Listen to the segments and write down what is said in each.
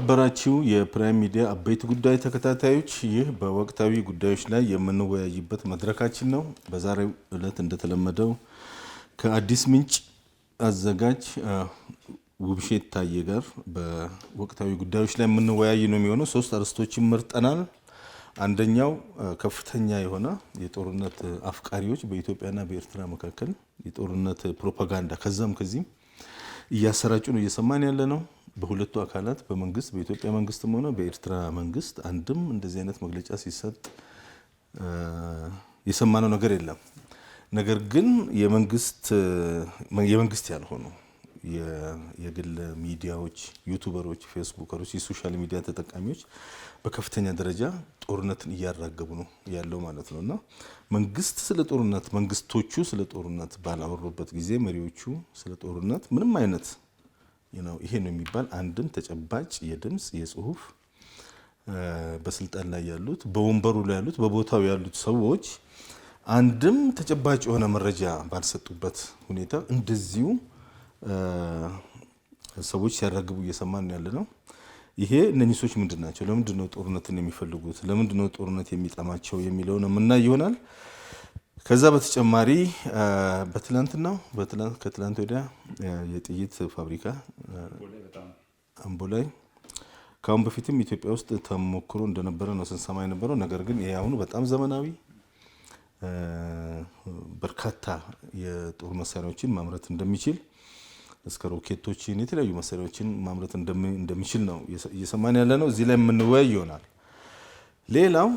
የተከበራችሁ የፕራይም ሚዲያ አበይት ጉዳይ ተከታታዮች ይህ በወቅታዊ ጉዳዮች ላይ የምንወያይበት መድረካችን ነው። በዛሬው ዕለት እንደተለመደው ከአዲስ ምንጭ አዘጋጅ ውብሸት ታዬ ጋር በወቅታዊ ጉዳዮች ላይ የምንወያይ ነው የሚሆነው። ሶስት አርዕስቶችን መርጠናል። አንደኛው ከፍተኛ የሆነ የጦርነት አፍቃሪዎች በኢትዮጵያና በኤርትራ መካከል የጦርነት ፕሮፓጋንዳ ከዛም ከዚህም እያሰራጩ ነው እየሰማን ያለ ነው። በሁለቱ አካላት በመንግስት በኢትዮጵያ መንግስትም ሆነ በኤርትራ መንግስት አንድም እንደዚህ አይነት መግለጫ ሲሰጥ የሰማነው ነገር የለም። ነገር ግን የመንግስት ያልሆኑ የግል ሚዲያዎች፣ ዩቲዩበሮች፣ ፌስቡከሮች፣ የሶሻል ሚዲያ ተጠቃሚዎች በከፍተኛ ደረጃ ጦርነትን እያራገቡ ነው ያለው ማለት ነውና መንግስቶቹ ስለ ጦርነት ባላወሩበት ጊዜ መሪዎቹ ስለ ጦርነት ምንም አይነት ይሄ ነው የሚባል አንድም ተጨባጭ የድምጽ የጽሁፍ በስልጣን ላይ ያሉት በወንበሩ ላይ ያሉት በቦታው ያሉት ሰዎች አንድም ተጨባጭ የሆነ መረጃ ባልሰጡበት ሁኔታ እንደዚሁ ሰዎች ሲያራግቡ እየሰማን ያለ ነው። ይሄ እነኚህ ሰዎች ምንድናቸው? ለምንድነው ጦርነትን የሚፈልጉት? ለምንድነው ጦርነት የሚጠማቸው የሚለው ነው እና ይሆናል። ከዛ በተጨማሪ ከትላንት ወዲያ የጥይት ፋብሪካ አምቦ ላይ ካሁን በፊትም ኢትዮጵያ ውስጥ ተሞክሮ እንደነበረ ነው ስንሰማ የነበረው። ነገር ግን ይሄ አሁን በጣም ዘመናዊ በርካታ የጦር መሳሪያዎችን ማምረት እንደሚችል እስከ ሮኬቶችን የተለያዩ መሳሪያዎችን ማምረት እንደሚችል ነው እየሰማን ያለ ነው። እዚህ ላይ የምንወያይ ይሆናል። ሌላው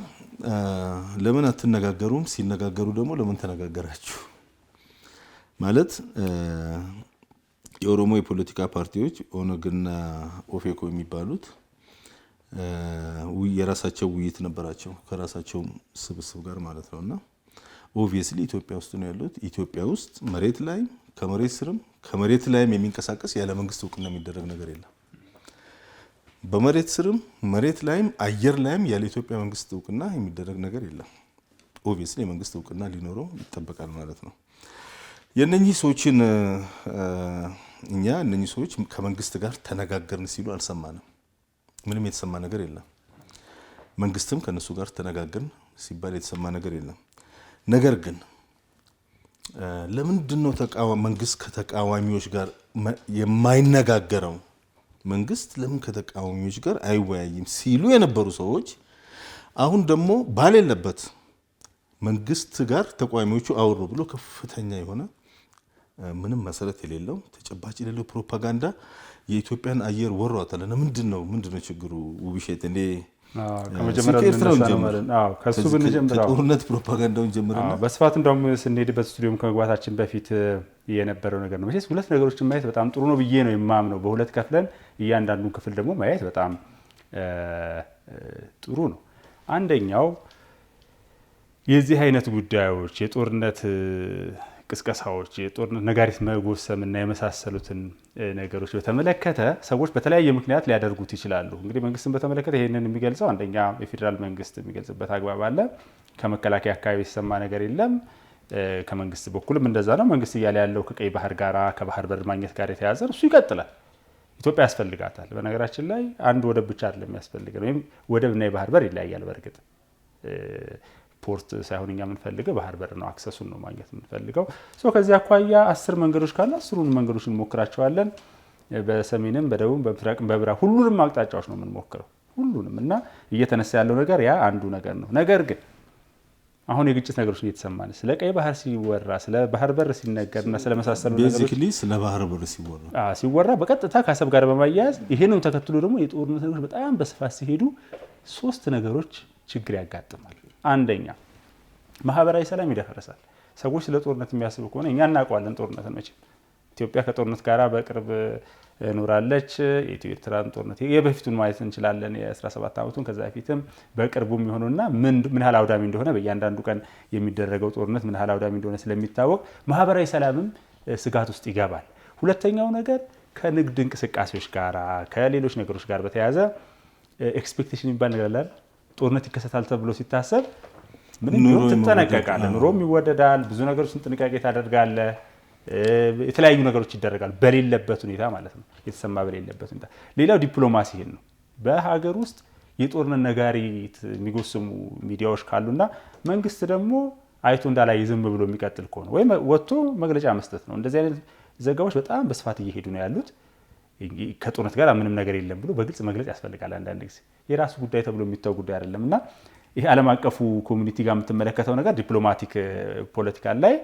ለምን አትነጋገሩም? ሲነጋገሩ ደግሞ ለምን ተነጋገራችሁ? ማለት የኦሮሞ የፖለቲካ ፓርቲዎች ኦነግና ኦፌኮ የሚባሉት የራሳቸው ውይይት ነበራቸው ከራሳቸው ስብስብ ጋር ማለት ነውና ኦብቪየስሊ ኢትዮጵያ ውስጥ ነው ያሉት። ኢትዮጵያ ውስጥ መሬት ላይ ከመሬት ስርም ከመሬት ላይም የሚንቀሳቀስ ያለ መንግስት እውቅና የሚደረግ ነገር የለም። በመሬት ስርም መሬት ላይም አየር ላይም ያለ ኢትዮጵያ መንግስት እውቅና የሚደረግ ነገር የለም። ኦብቪየስሊ የመንግስት እውቅና ሊኖረው ይጠበቃል ማለት ነው። የነኚህ ሰዎችን እነኚህ ሰዎች ከመንግስት ጋር ተነጋገርን ሲሉ አልሰማንም። ምንም የተሰማ ነገር የለም። መንግስትም ከነሱ ጋር ተነጋገርን ሲባል የተሰማ ነገር የለም። ነገር ግን ለምንድነው መንግስት ከተቃዋሚዎች ጋር የማይነጋገረው? መንግስት ለምን ከተቃዋሚዎች ጋር አይወያይም ሲሉ የነበሩ ሰዎች አሁን ደግሞ ባሌለበት መንግስት ጋር ተቃዋሚዎቹ አወሩ ብሎ ከፍተኛ የሆነ ምንም መሰረት የሌለው ተጨባጭ የሌለው ፕሮፓጋንዳ የኢትዮጵያን አየር ወሯታል። ምንድነው ችግሩ? ውብሸት እንዴ ከሱ ብንጀምር ጦርነት ፕሮፓጋንዳውን ጀምረና በስፋት እንደውም ስንሄድበት ስቱዲዮም ከመግባታችን በፊት የነበረው ነገር ነው። መቼስ ሁለት ነገሮችን ማየት በጣም ጥሩ ነው ብዬ ነው የማምነው። በሁለት ከፍለን እያንዳንዱን ክፍል ደግሞ ማየት በጣም ጥሩ ነው። አንደኛው የዚህ አይነት ጉዳዮች የጦርነት ቅስቀሳዎች፣ የጦርነት ነጋሪት መጎሰምና የመሳሰሉትን ነገሮች በተመለከተ ሰዎች በተለያየ ምክንያት ሊያደርጉት ይችላሉ። እንግዲህ መንግስትን በተመለከተ ይሄንን የሚገልጸው አንደኛ የፌዴራል መንግስት የሚገልጽበት አግባብ አለ። ከመከላከያ አካባቢ የተሰማ ነገር የለም። ከመንግስት በኩልም እንደዛ ነው። መንግስት እያለ ያለው ከቀይ ባህር ጋራ ከባህር በር ማግኘት ጋር የተያዘ እሱ ይቀጥላል። ኢትዮጵያ ያስፈልጋታል። በነገራችን ላይ አንድ ወደብ ብቻ አይደለም ያስፈልገው፣ ወይም ወደብና የባህር በር ይለያያል። በእርግጥ ፖርት ሳይሆን እኛ የምንፈልገው ባህር በር ነው። አክሰሱን ነው ማግኘት የምንፈልገው። ከዚህ አኳያ 10 መንገዶች ካሉ 10ሩን መንገዶች እንሞክራቸዋለን። በሰሜንም በደቡብ በምስራቅም በምዕራብ ሁሉንም አቅጣጫዎች ነው የምንሞክረው ሁሉንም። እና እየተነሳ ያለው ነገር ያ አንዱ ነገር ነው። ነገር ግን አሁን የግጭት ነገሮች እየተሰማን ስለ ቀይ ባህር ሲወራ ስለ ባህር በር ሲነገርና ስለ መሳሰሉ ነገሮች ቤዚክሊ ስለ ባህር በር ሲወራ በቀጥታ ከአሰብ ጋር በማያያዝ ይሄንን ተከትሎ ደግሞ የጦርነት ነገሮች በጣም በስፋት ሲሄዱ 3 ነገሮች ችግር ያጋጥማል። አንደኛ ማህበራዊ ሰላም ይደፈርሳል። ሰዎች ስለ ጦርነት የሚያስቡ ከሆነ እኛ እናውቀዋለን ጦርነትን መቼም ኢትዮጵያ ከጦርነት ጋር በቅርብ ኖራለች። የኢትዮ ኤርትራን ጦርነት የበፊቱን ማየት እንችላለን። የ17 ዓመቱን ከዛ በፊትም በቅርቡም የሆነውና ምን ያህል አውዳሚ እንደሆነ በእያንዳንዱ ቀን የሚደረገው ጦርነት ምን ያህል አውዳሚ እንደሆነ ስለሚታወቅ ማህበራዊ ሰላምም ስጋት ውስጥ ይገባል። ሁለተኛው ነገር ከንግድ እንቅስቃሴዎች ጋር ከሌሎች ነገሮች ጋር በተያያዘ ኤክስፔክቴሽን የሚባል ነገር አለ። ጦርነት ይከሰታል ተብሎ ሲታሰብ ምንም ትጠነቀቃለህ፣ ኑሮም ይወደዳል፣ ብዙ ነገሮችን ጥንቃቄ ታደርጋለህ። የተለያዩ ነገሮች ይደረጋል በሌለበት ሁኔታ ማለት ነው፣ የተሰማ በሌለበት ሁኔታ። ሌላው ዲፕሎማሲ ነው። በሀገር ውስጥ የጦርነት ነጋሪት የሚጎስሙ ሚዲያዎች ካሉና መንግስት ደግሞ አይቶ እንዳላይ ዝም ብሎ የሚቀጥል ከሆነ ወይም ወጥቶ መግለጫ መስጠት ነው። እንደዚህ አይነት ዘገባዎች በጣም በስፋት እየሄዱ ነው ያሉት። ከጦርነት ጋር ምንም ነገር የለም ብሎ በግልጽ መግለጽ ያስፈልጋል። አንዳንድ ጊዜ የራሱ ጉዳይ ተብሎ የሚታው ጉዳይ አይደለም እና ይሄ ዓለም አቀፉ ኮሚኒቲ ጋር የምትመለከተው ነገር ዲፕሎማቲክ ፖለቲካል ላይ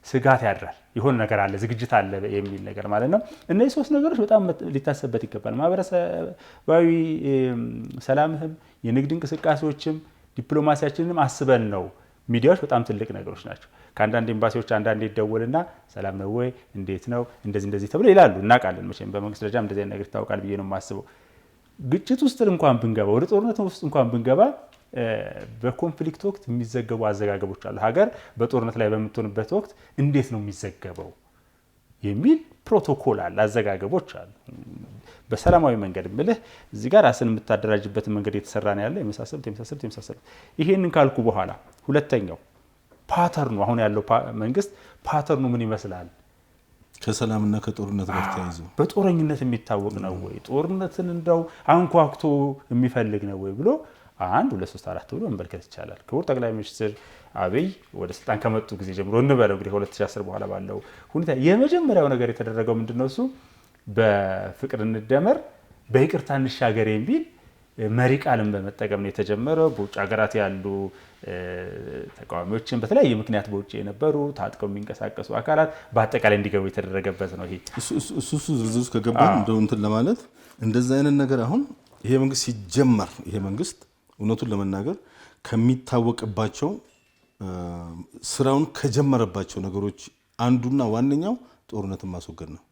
ስጋት ያድራል። የሆነ ነገር አለ፣ ዝግጅት አለ የሚል ነገር ማለት ነው። እነዚህ ሶስት ነገሮች በጣም ሊታሰብበት ይገባል። ማህበረሰባዊ ሰላምህም፣ የንግድ እንቅስቃሴዎችም፣ ዲፕሎማሲያችንንም አስበን ነው። ሚዲያዎች በጣም ትልቅ ነገሮች ናቸው። ከአንዳንድ ኤምባሲዎች አንዳንድ ይደወልና ሰላም ነው ወይ እንዴት ነው እንደዚህ ተብሎ ይላሉ። እናውቃለን መቼም በመንግስት ደረጃ እንደዚህ አይነት ነገር ይታወቃል ብዬ ነው የማስበው። ግጭት ውስጥ እንኳን ብንገባ፣ ወደ ጦርነት ውስጥ እንኳን ብንገባ በኮንፍሊክት ወቅት የሚዘገቡ አዘጋገቦች አሉ። ሀገር በጦርነት ላይ በምትሆንበት ወቅት እንዴት ነው የሚዘገበው የሚል ፕሮቶኮል አለ፣ አዘጋገቦች አሉ። በሰላማዊ መንገድ ምልህ እዚህ ጋር ራስን የምታደራጅበትን መንገድ የተሰራ ነው ያለ የመሳሰሉት። ይሄንን ካልኩ በኋላ ሁለተኛው ፓተርኑ፣ አሁን ያለው መንግስት ፓተርኑ ምን ይመስላል? ከሰላምና ከጦርነት ጋር ተያይዞ በጦረኝነት የሚታወቅ ነው ወይ? ጦርነትን እንደው አንኳኩቶ የሚፈልግ ነው ወይ ብሎ 1 2 3 4 ብሎ መመልከት ይቻላል። ክቡር ጠቅላይ ሚኒስትር አብይ ወደ ስልጣን ከመጡ ጊዜ ጀምሮ እንበለው እንግዲህ 2010 በኋላ ባለው ሁኔታ የመጀመሪያው ነገር የተደረገው ምንድነው? እሱ በፍቅር እንደመር በይቅርታ እንሻገር የሚል መሪ ቃልን በመጠቀም ነው የተጀመረው። በውጭ ሀገራት ያሉ ተቃዋሚዎችን በተለያየ ምክንያት በውጭ የነበሩ ታጥቀው የሚንቀሳቀሱ አካላት በአጠቃላይ እንዲገቡ የተደረገበት ነው። ይሄ እሱ ዝርዝር ውስጥ ከገባን እንደው እንትን ለማለት እንደዛ አይነት ነገር አሁን ይሄ መንግስት ሲጀመር ይሄ መንግስት እውነቱን ለመናገር ከሚታወቅባቸው ስራውን ከጀመረባቸው ነገሮች አንዱና ዋነኛው ጦርነትን ማስወገድ ነው።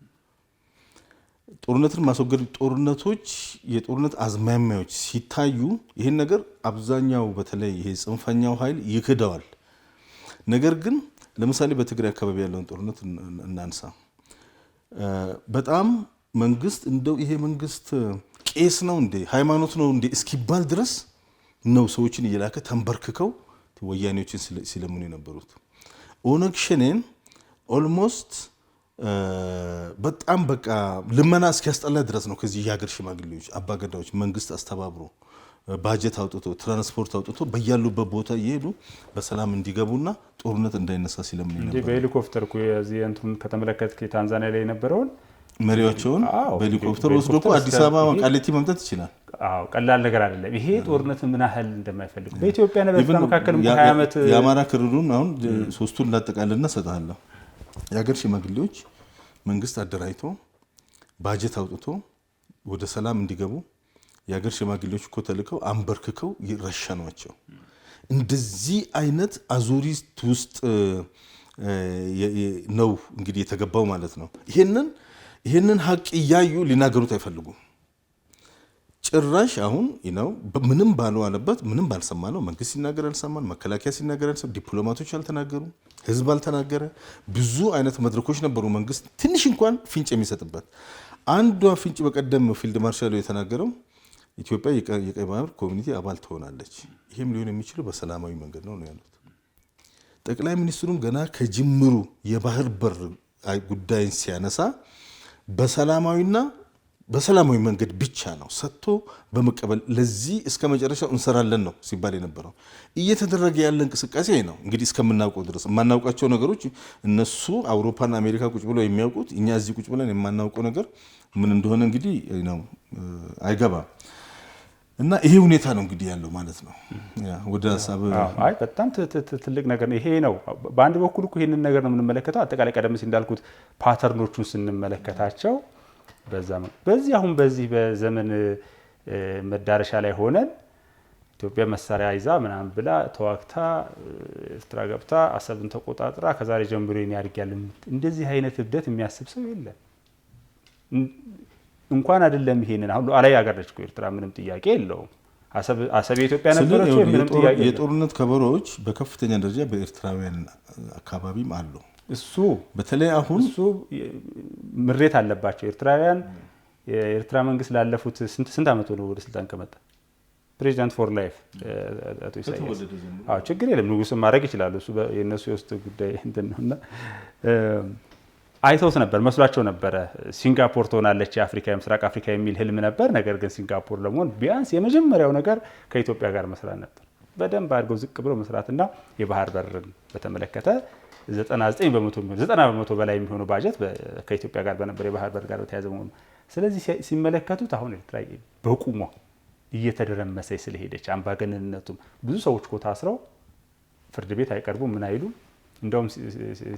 ጦርነትን ማስወገድ፣ ጦርነቶች፣ የጦርነት አዝማሚያዎች ሲታዩ ይህን ነገር አብዛኛው በተለይ ይሄ ጽንፈኛው ኃይል ይክደዋል። ነገር ግን ለምሳሌ በትግራይ አካባቢ ያለውን ጦርነት እናንሳ። በጣም መንግስት እንደው ይሄ መንግስት ቄስ ነው እንዴ ሃይማኖት ነው እንዴ እስኪባል ድረስ ነው ሰዎችን እየላከ ተንበርክከው ወያኔዎችን ሲለምኑ የነበሩት። ኦነግ ሸኔን ኦልሞስት በጣም በቃ ልመና እስኪያስጠላ ድረስ ነው ከዚህ የሀገር ሽማግሌዎች፣ አባገዳዎች መንግስት አስተባብሮ ባጀት አውጥቶ ትራንስፖርት አውጥቶ በያሉበት ቦታ እየሄዱ በሰላም እንዲገቡና ጦርነት እንዳይነሳ ሲለምኑ ነበር። በሄሊኮፕተር እኮ የዚህ እንትኑን ከተመለከትክ ታንዛኒያ ላይ የነበረውን መሪዎቻቸውን በሄሊኮፕተር ወስዶ እኮ አዲስ አበባ ቃሊቲ መምጣት ይችላል። ቀላል ነገር አይደለም። ይሄ ጦርነት ምን ያህል እንደማይፈልግ በኢትዮጵያና በኤርትራ መካከል 20 ዓመት የአማራ ክልሉን አሁን ሶስቱን እንዳጠቃልልና ሰጣለሁ። የሀገር ሽማግሌዎች መንግስት አደራጅቶ ባጀት አውጥቶ ወደ ሰላም እንዲገቡ የሀገር ሽማግሌዎች እኮ ተልከው አንበርክከው ይረሸኗቸው። እንደዚህ አይነት አዙሪት ውስጥ ነው እንግዲህ የተገባው ማለት ነው። ይሄንን ሀቅ እያዩ ሊናገሩት አይፈልጉም። ጭራሽ አሁን ምንም ባልዋለበት ምንም ባልሰማ ነው መንግስት ሲናገር አልሰማን፣ መከላከያ ሲናገር አልሰማን፣ ዲፕሎማቶች አልተናገሩ፣ ህዝብ አልተናገረ። ብዙ አይነት መድረኮች ነበሩ መንግስት ትንሽ እንኳን ፍንጭ የሚሰጥበት። አንዷ ፍንጭ በቀደም ፊልድ ማርሻሉ የተናገረው ኢትዮጵያ የቀይ ባህር ኮሚኒቲ አባል ትሆናለች፣ ይህም ሊሆን የሚችለው በሰላማዊ መንገድ ነው ያሉት። ጠቅላይ ሚኒስትሩም ገና ከጅምሩ የባህር በር ጉዳይን ሲያነሳ በሰላማዊ መንገድ ብቻ ነው ሰጥቶ በመቀበል ለዚህ እስከ መጨረሻው እንሰራለን ነው ሲባል የነበረው። እየተደረገ ያለ እንቅስቃሴ ነው እንግዲህ እስከምናውቀው ድረስ። የማናውቃቸው ነገሮች እነሱ አውሮፓና አሜሪካ ቁጭ ብለው የሚያውቁት፣ እኛ እዚህ ቁጭ ብለን የማናውቀው ነገር ምን እንደሆነ እንግዲህ ነው አይገባም። እና ይሄ ሁኔታ ነው እንግዲህ ያለው ማለት ነው። ወደ ሀሳብ በጣም ትልቅ ነገር ነው ይሄ ነው። በአንድ በኩል እኮ ይሄንን ነገር ነው የምንመለከተው። አጠቃላይ ቀደም ሲል እንዳልኩት ፓተርኖቹን ስንመለከታቸው በዚህ አሁን በዚህ በዘመን መዳረሻ ላይ ሆነን ኢትዮጵያ መሳሪያ ይዛ ምናምን ብላ ተዋግታ ኤርትራ ገብታ አሰብን ተቆጣጥራ ከዛሬ ጀምሮ ያድርጋለን እንደዚህ አይነት እብደት የሚያስብ ሰው የለም። እንኳን አይደለም ይሄንን አሁን አላይ ሀገር ነች ኤርትራ፣ ምንም ጥያቄ የለውም። አሰብ የኢትዮጵያ ነበረች፣ ምንም ጥያቄ የለውም። የጦርነት ከበሮዎች በከፍተኛ ደረጃ በኤርትራውያን አካባቢም አሉ። እሱ በተለይ አሁን እሱ ምሬት አለባቸው ኤርትራውያን። የኤርትራ መንግስት ላለፉት ስንት ዓመት ነው ወደ ስልጣን ከመጣ? ፕሬዚዳንት ፎር ላይፍ አቶ ኢሳያስ። ችግር የለም ንጉስም ማድረግ ይችላሉ። እሱ የነሱ የውስጥ ጉዳይ እንትን ነውና አይተውት ነበር መስሏቸው ነበረ። ሲንጋፖር ትሆናለች የአፍሪካ የምስራቅ አፍሪካ የሚል ህልም ነበር። ነገር ግን ሲንጋፖር ለመሆን ቢያንስ የመጀመሪያው ነገር ከኢትዮጵያ ጋር መስራት ነበር። በደንብ አድርገው ዝቅ ብሎ መስራትና የባህር በርን በተመለከተ 90% በላይ የሚሆነው ባጀት ከኢትዮጵያ ጋር በነበረ የባህር በር ጋር በተያያዘ መሆኑ። ስለዚህ ሲመለከቱት አሁን ኤርትራ በቁሟ እየተደረመሰ ስለሄደች አምባገነንነቱም ብዙ ሰዎች እኮ ታስረው ፍርድ ቤት አይቀርቡም ምን አይሉም። እንደውም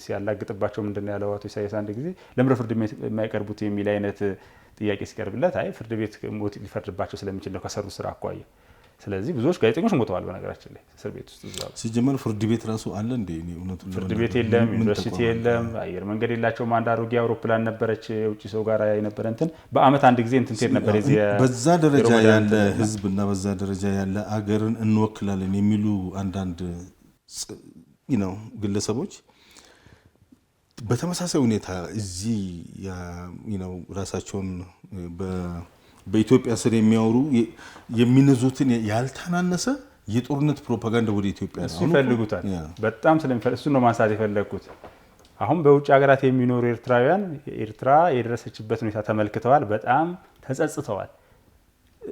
ሲያላግጥባቸው ምንድነው ያለው አቶ ኢሳያስ አንድ ጊዜ ለምን ፍርድ ቤት የማይቀርቡት የሚል አይነት ጥያቄ ሲቀርብለት አይ ፍርድ ቤት ሞት ሊፈርድባቸው ስለሚችል ነው ከሰሩ ስራ አኳያ። ስለዚህ ብዙዎች ጋዜጠኞች ሞተዋል በነገራችን ላይ እስር ቤት ውስጥ እዛው ሲጀመር ፍርድ ቤት ራሱ አለ እንዴ? እውነቱን ፍርድ ቤት የለም፣ ዩኒቨርሲቲ የለም፣ አየር መንገድ የላቸውም። አንድ አሮጌ አውሮፕላን ነበረች የውጭ ሰው ጋር የነበረ እንትን በአመት አንድ ጊዜ እንትን ትሄድ ነበር። በዛ ደረጃ ያለ ህዝብ እና በዛ ደረጃ ያለ አገርን እንወክላለን የሚሉ አንዳንድ ግለሰቦች በተመሳሳይ ሁኔታ እዚህ ራሳቸውን በኢትዮጵያ ስር የሚያወሩ የሚነዙትን ያልተናነሰ የጦርነት ፕሮፓጋንዳ ወደ ኢትዮጵያ እሱ ይፈልጉታል። በጣም ስለሚፈልጉ እሱ ነው ማንሳት የፈለግኩት። አሁን በውጭ ሀገራት የሚኖሩ ኤርትራውያን ኤርትራ የደረሰችበት ሁኔታ ተመልክተዋል፣ በጣም ተጸጽተዋል።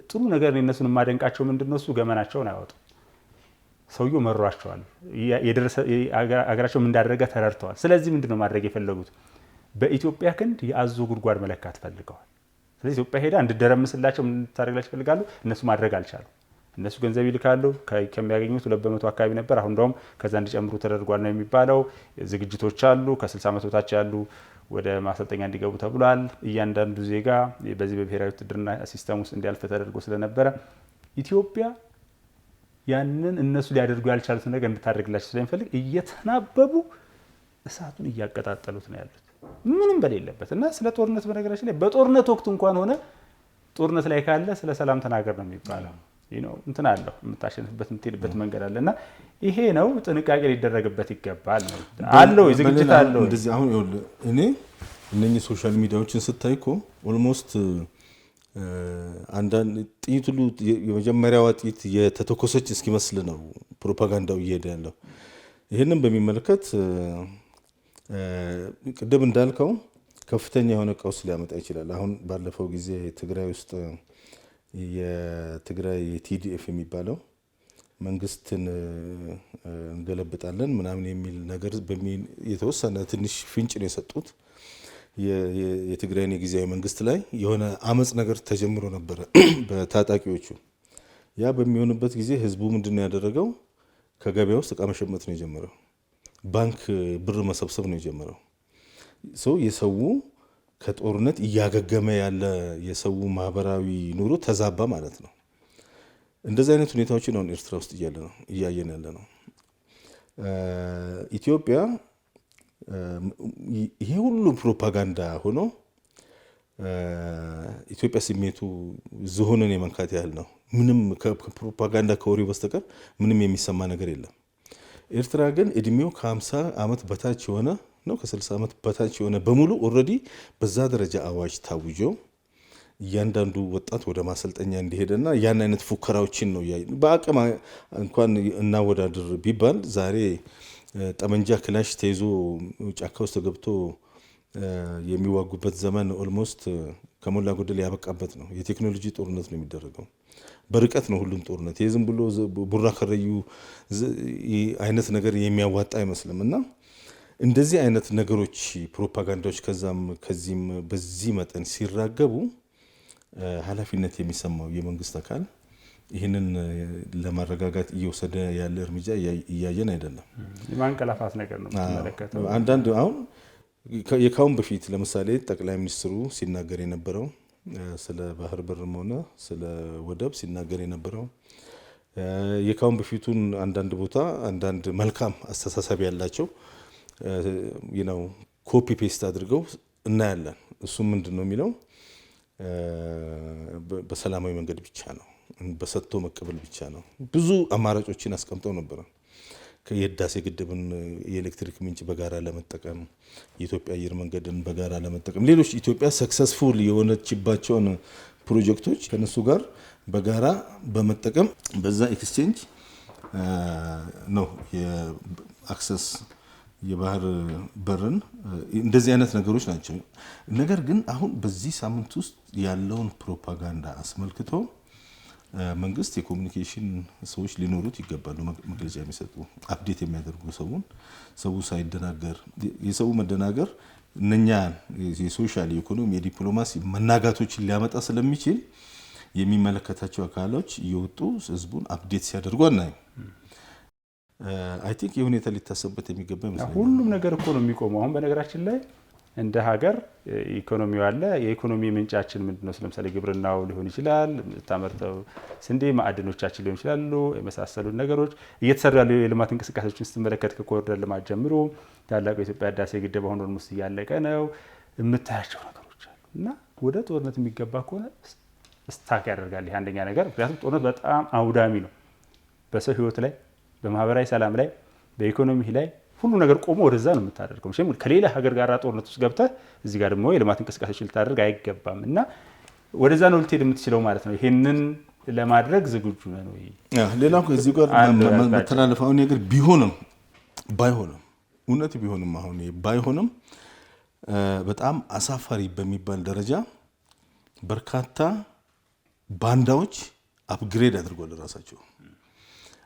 ጥሩ ነገር እነሱን የማደንቃቸው ምንድነው እሱ ገመናቸውን አያወጡም። ሰውየው መሯቸዋል፣ አገራቸው እንዳደረገ ተረድተዋል። ስለዚህ ምንድነው ማድረግ የፈለጉት? በኢትዮጵያ ክንድ የአዞ ጉድጓድ መለካት ፈልገዋል። ስለዚህ ኢትዮጵያ ሄዳ እንድደረምስላቸው እንድታደርግላቸው ይፈልጋሉ። እነሱ ማድረግ አልቻሉ። እነሱ ገንዘብ ይልካሉ፣ ከሚያገኙት 2% አካባቢ ነበር። አሁን እንደውም ከዛ እንዲጨምሩ ተደርጓል ነው የሚባለው። ዝግጅቶች አሉ፣ ከ60 ዓመት በታች ያሉ ወደ ማሰልጠኛ እንዲገቡ ተብሏል። እያንዳንዱ ዜጋ በዚህ በብሔራዊ ውትድርና ሲስተም ውስጥ እንዲያልፍ ተደርጎ ስለነበረ ኢትዮጵያ ያንን እነሱ ሊያደርጉ ያልቻሉትን ነገር እንድታደርግላቸው ስለሚፈልግ እየተናበቡ እሳቱን እያቀጣጠሉት ነው ያሉት ምንም በሌለበት። እና ስለ ጦርነት በነገራችን ላይ በጦርነት ወቅት እንኳን ሆነ ጦርነት ላይ ካለ ስለ ሰላም ተናገር ነው የሚባለው። እንትን አለው የምታሸንፍበት የምትሄድበት መንገድ አለ እና ይሄ ነው ጥንቃቄ ሊደረግበት ይገባል ነው አለው ዝግጅት አለው። እንደዚህ አሁን እኔ እነኚህ ሶሻል ሚዲያዎችን ስታይ እኮ ኦልሞስት አንዳንድ ጥይት ሁሉ የመጀመሪያዋ ጥይት የተተኮሰች እስኪመስል ነው ፕሮፓጋንዳው እየሄደ ያለው። ይህንን በሚመለከት ቅድም እንዳልከው ከፍተኛ የሆነ ቀውስ ሊያመጣ ይችላል። አሁን ባለፈው ጊዜ ትግራይ ውስጥ የትግራይ ቲዲኤፍ የሚባለው መንግስትን እንገለብጣለን ምናምን የሚል ነገር የተወሰነ ትንሽ ፍንጭ ነው የሰጡት። የትግራይን የጊዜያዊ መንግስት ላይ የሆነ አመፅ ነገር ተጀምሮ ነበረ በታጣቂዎቹ። ያ በሚሆንበት ጊዜ ህዝቡ ምንድን ነው ያደረገው? ከገበያ ውስጥ እቃ መሸመት ነው የጀመረው። ባንክ ብር መሰብሰብ ነው የጀመረው። የሰው ከጦርነት እያገገመ ያለ የሰው ማህበራዊ ኑሮ ተዛባ ማለት ነው። እንደዚህ አይነት ሁኔታዎችን አሁን ኤርትራ ውስጥ እያየን ያለ ነው። ኢትዮጵያ ይሄ ሁሉ ፕሮፓጋንዳ ሆኖ ኢትዮጵያ ስሜቱ ዝሆንን የመንካት ያህል ነው። ምንም ከፕሮፓጋንዳ ከወሬው በስተቀር ምንም የሚሰማ ነገር የለም። ኤርትራ ግን እድሜው ከ50 ዓመት በታች የሆነ ነው ከ60 ዓመት በታች የሆነ በሙሉ ኦልሬዲ በዛ ደረጃ አዋጅ ታውጆ እያንዳንዱ ወጣት ወደ ማሰልጠኛ እንዲሄድና ያን አይነት ፉከራዎችን ነው በአቅም እንኳን እናወዳድር ቢባል ዛሬ ጠመንጃ ክላሽ ተይዞ ጫካ ውስጥ ገብቶ የሚዋጉበት ዘመን ኦልሞስት ከሞላ ጎደል ያበቃበት ነው። የቴክኖሎጂ ጦርነት ነው የሚደረገው። በርቀት ነው ሁሉም ጦርነት። የዝም ብሎ ቡራ ከረዩ አይነት ነገር የሚያዋጣ አይመስልም። እና እንደዚህ አይነት ነገሮች ፕሮፓጋንዳዎች ከዛም ከዚህም በዚህ መጠን ሲራገቡ ኃላፊነት የሚሰማው የመንግስት አካል ይህንን ለማረጋጋት እየወሰደ ያለ እርምጃ እያየን አይደለም። የማንቀላፋት ነገር ነው የምትመለከተው። አንዳንድ አሁን የካሁን በፊት ለምሳሌ ጠቅላይ ሚኒስትሩ ሲናገር የነበረው ስለ ባህር በርም ሆነ ስለ ወደብ ሲናገር የነበረው የካሁን በፊቱን አንዳንድ ቦታ አንዳንድ መልካም አስተሳሰብ ያላቸው ኮፒ ፔስት አድርገው እናያለን። እሱም ምንድን ነው የሚለው በሰላማዊ መንገድ ብቻ ነው፣ በሰጥቶ መቀበል ብቻ ነው። ብዙ አማራጮችን አስቀምጠው ነበረ። የህዳሴ ግድብን የኤሌክትሪክ ምንጭ በጋራ ለመጠቀም፣ የኢትዮጵያ አየር መንገድን በጋራ ለመጠቀም፣ ሌሎች ኢትዮጵያ ሰክሰስፉል የሆነችባቸውን ፕሮጀክቶች ከነሱ ጋር በጋራ በመጠቀም በዛ ኤክስቼንጅ ነው የአክሰስ የባህር በርን እንደዚህ አይነት ነገሮች ናቸው። ነገር ግን አሁን በዚህ ሳምንት ውስጥ ያለውን ፕሮፓጋንዳ አስመልክቶ መንግስት የኮሚኒኬሽን ሰዎች ሊኖሩት ይገባሉ። መግለጫ የሚሰጡ አፕዴት የሚያደርጉ ሰው ሳይደናገር የሰው መደናገር እነኛ የሶሻል ኢኮኖሚ የዲፕሎማሲ መናጋቶችን ሊያመጣ ስለሚችል የሚመለከታቸው አካሎች እየወጡ ህዝቡን አፕዴት ሲያደርጉ አናይም። አይ ቲንክ የሁኔታ ሊታሰብበት የሚገባ ይመስለኛል። ሁሉም ነገር እኮ ነው የሚቆመው። አሁን በነገራችን ላይ እንደ ሀገር ኢኮኖሚው አለ። የኢኮኖሚ ምንጫችን ምንድነው? ለምሳሌ ግብርናው ሊሆን ይችላል፣ ታመርተው ስንዴ፣ ማዕድኖቻችን ሊሆን ይችላሉ፣ የመሳሰሉ ነገሮች እየተሰሩ ያሉ የልማት እንቅስቃሴዎችን ስትመለከት ከኮሪደር ልማት ጀምሮ ታላቁ የኢትዮጵያ ህዳሴ ግድብ አሁን ኦልሞስት እያለቀ ነው። የምታያቸው ነገሮች አሉ እና ወደ ጦርነት የሚገባ ከሆነ ስታክ ያደርጋል። ይህ አንደኛ ነገር። ምክንያቱም ጦርነት በጣም አውዳሚ ነው። በሰው ህይወት ላይ፣ በማህበራዊ ሰላም ላይ፣ በኢኮኖሚ ላይ ሁሉ ነገር ቆሞ ወደዛ ነው የምታደርገው። ከሌላ ሀገር ጋር ጦርነት ውስጥ ገብተህ እዚህ ጋር ደግሞ የልማት እንቅስቃሴዎች ልታደርግ አይገባም እና ወደዛ ነው ልትሄድ የምትችለው ማለት ነው። ይሄንን ለማድረግ ዝግጁ ነን ወይ? ሌላው እዚህ ጋር መተላለፋው ነገር ቢሆንም ባይሆንም እውነት ቢሆንም አሁን ባይሆንም በጣም አሳፋሪ በሚባል ደረጃ በርካታ ባንዳዎች አፕግሬድ አድርጓል ራሳቸው።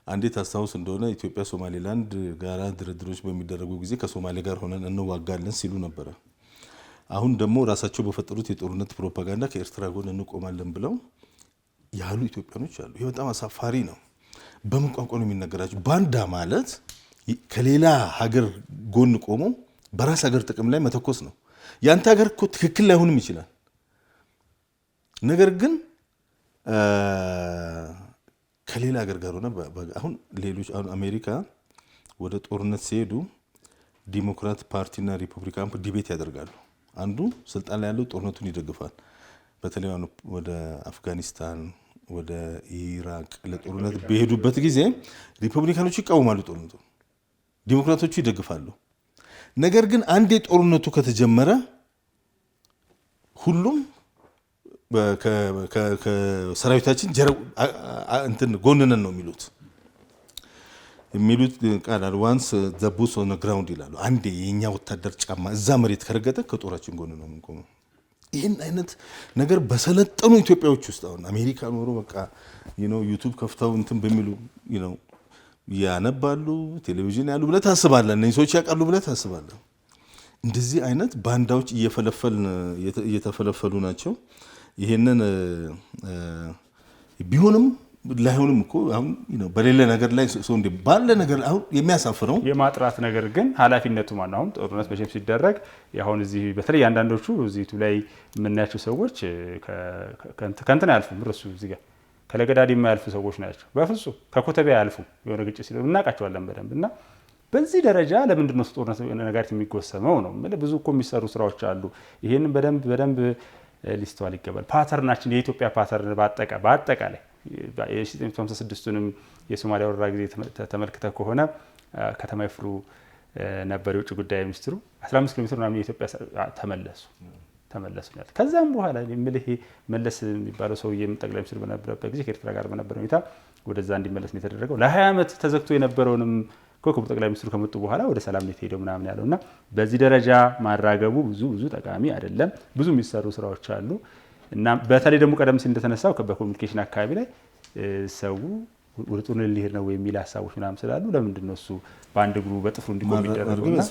አንዴ ታስታውስ እንደሆነ ኢትዮጵያ ሶማሌላንድ ጋራ ድርድሮች በሚደረጉ ጊዜ ከሶማሌ ጋር ሆነን እንዋጋለን ሲሉ ነበረ። አሁን ደግሞ ራሳቸው በፈጠሩት የጦርነት ፕሮፓጋንዳ ከኤርትራ ጎን እንቆማለን ብለው ያሉ ኢትዮጵያኖች አሉ። ይህ በጣም አሳፋሪ ነው። በምን ቋንቋ ነው የሚነገራቸው? ባንዳ ማለት ከሌላ ሀገር ጎን ቆሞ በራስ ሀገር ጥቅም ላይ መተኮስ ነው። ያንተ ሀገር እኮ ትክክል ላይሆንም ይችላል። ነገር ግን ከሌላ ሀገር ጋር ሆነ አሁን ሌሎች አሜሪካ ወደ ጦርነት ሲሄዱ ዲሞክራት ፓርቲና ሪፐብሊካን ዲቤት ያደርጋሉ። አንዱ ስልጣን ላይ ያለው ጦርነቱን ይደግፋል። በተለይ ወደ አፍጋኒስታን፣ ወደ ኢራቅ ለጦርነት በሄዱበት ጊዜ ሪፐብሊካኖቹ ይቃወማሉ ጦርነቱ፣ ዲሞክራቶቹ ይደግፋሉ። ነገር ግን አንዴ ጦርነቱ ከተጀመረ ሁሉም ከሰራዊታችን እንትን ጎንነን ነው የሚሉት ቃል ዋንስ ዘ ቡትስ ኦን ግራውንድ ይላሉ። አንዴ የኛ ወታደር ጫማ እዛ መሬት ከረገጠ ከጦራችን ጎን ነው የምንቆመው። ይህን አይነት ነገር በሰለጠኑ ኢትዮጵያዎች ውስጥ አሁን አሜሪካ ኖሮ በቃ ዩቱብ ከፍተው እንትን በሚሉ ያነባሉ፣ ቴሌቪዥን ያሉ ብለህ ታስባለህ። እነዚህ ሰዎች ያውቃሉ ብለህ ታስባለህ። እንደዚህ አይነት ባንዳዎች እየተፈለፈሉ ናቸው። ይሄንን ቢሆንም ላይሆንም እኮ አሁን በሌለ ነገር ላይ ሰው እንደ ባለ ነገር አሁን የሚያሳፍረው የማጥራት ነገር ግን ኃላፊነቱ ማን ነው? አሁን ጦርነት መቼም ሲደረግ አሁን እዚህ በተለይ አንዳንዶቹ እዚህቱ ላይ የምናያቸው ሰዎች ከእንትን አያልፉም። እርሱ እዚህ ጋር ከለገዳዲ የማያልፉ ሰዎች ናቸው። በፍጹም ከኮተቤ አያልፉም። የሆነ ግጭት ሲል እናውቃቸዋለን በደንብ እና በዚህ ደረጃ ለምንድን ነው ጦርነት ነጋሪት የሚጎሰመው ነው? ብዙ እኮ የሚሰሩ ስራዎች አሉ። ይሄንን በደንብ ሊስተዋል ይገባል። ፓተርናችን የኢትዮጵያ ፓተርን በአጠቃላይ የ1956ቱንም የሶማሊያ ወረራ ጊዜ ተመልክተ ከሆነ ከተማ ይፍሩ ነበር የውጭ ጉዳይ ሚኒስትሩ 15 ኪሎ ሜትር ምናምን የኢትዮጵያ ተመለሱ ያለ። ከዛም በኋላ ምልህ መለስ የሚባለው ሰውዬ ጠቅላይ ሚኒስትር በነበረበት ጊዜ ከኤርትራ ጋር በነበረ ሁኔታ ወደዛ እንዲመለስ ነው የተደረገው። ለ20 ዓመት ተዘግቶ የነበረውንም ክቡር ጠቅላይ ሚኒስትሩ ከመጡ በኋላ ወደ ሰላም ነው የተሄደው ምናምን ያለው እና በዚህ ደረጃ ማራገቡ ብዙ ጠቃሚ አይደለም። ብዙ የሚሰሩ ስራዎች አሉ እና በተለይ ደግሞ ቀደም ሲል እንደተነሳው በኮሚኒኬሽን አካባቢ ላይ ሰው ወደ ጦርነት ሊሄድ ነው የሚል ሀሳቦች ምናምን ስላሉ ለምንድን ነው እሱ በአንድ እግሩ በጥፍሩ እንዲቆም ይደረግና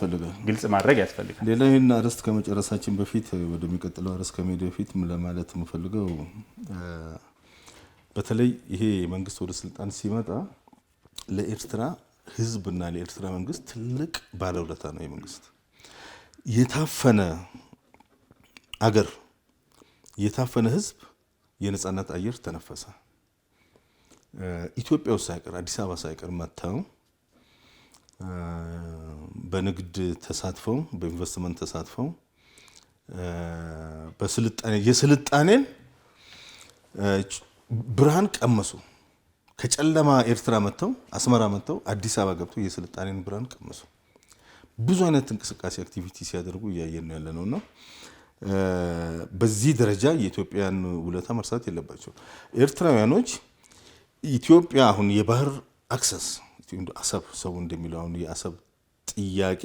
ግልጽ ማድረግ ያስፈልጋል። ሌላ ይህን አርዕስት ከመጨረሳችን በፊት ወደሚቀጥለው አርዕስት ከመሄድ በፊት ለማለት የምፈልገው በተለይ ይሄ መንግስት ወደ ስልጣን ሲመጣ ለኤርትራ ህዝብና ለኤርትራ መንግስት ትልቅ ባለውለታ ነው። የመንግስት የታፈነ አገር የታፈነ ህዝብ የነጻነት አየር ተነፈሰ። ኢትዮጵያ ውስጥ ሳይቀር አዲስ አበባ ሳይቀር መጥተው በንግድ ተሳትፈው በኢንቨስትመንት ተሳትፈው የስልጣኔን ብርሃን ቀመሱ። ከጨለማ ኤርትራ መጥተው አስመራ መጥተው አዲስ አበባ ገብተው የስልጣኔን ብርሃን ቀመሱ። ብዙ አይነት እንቅስቃሴ አክቲቪቲ ሲያደርጉ እያየን ነው ያለነውና በዚህ ደረጃ የኢትዮጵያን ውለታ መርሳት የለባቸው። ኤርትራውያኖች ኢትዮጵያ አሁን የባህር አክሰስ አሰብ ሰው እንደሚለው አሁን የአሰብ ጥያቄ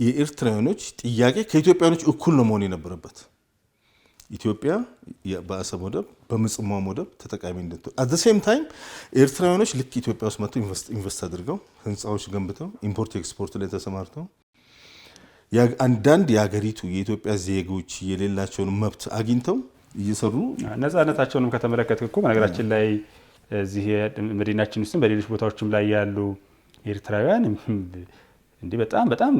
የኤርትራውያኖች ጥያቄ ከኢትዮጵያኖች እኩል ነው መሆን የነበረበት። ኢትዮጵያ በአሰብ ወደብ በምጽሟም ወደብ ተጠቃሚ እንድትሆን አት ዘ ሴም ታይም ኤርትራውያኖች ልክ ኢትዮጵያ ውስጥ መጥተው ኢንቨስት አድርገው ህንፃዎች ገንብተው ኢምፖርት ኤክስፖርት ላይ ተሰማርተው አንዳንድ የሀገሪቱ የኢትዮጵያ ዜጎች የሌላቸውን መብት አግኝተው እየሰሩ ነፃነታቸውንም ከተመለከተ እኮ በነገራችን ላይ እዚህ መዲናችን ውስጥም በሌሎች ቦታዎችም ላይ ያሉ ኤርትራውያን እንዲህ በጣም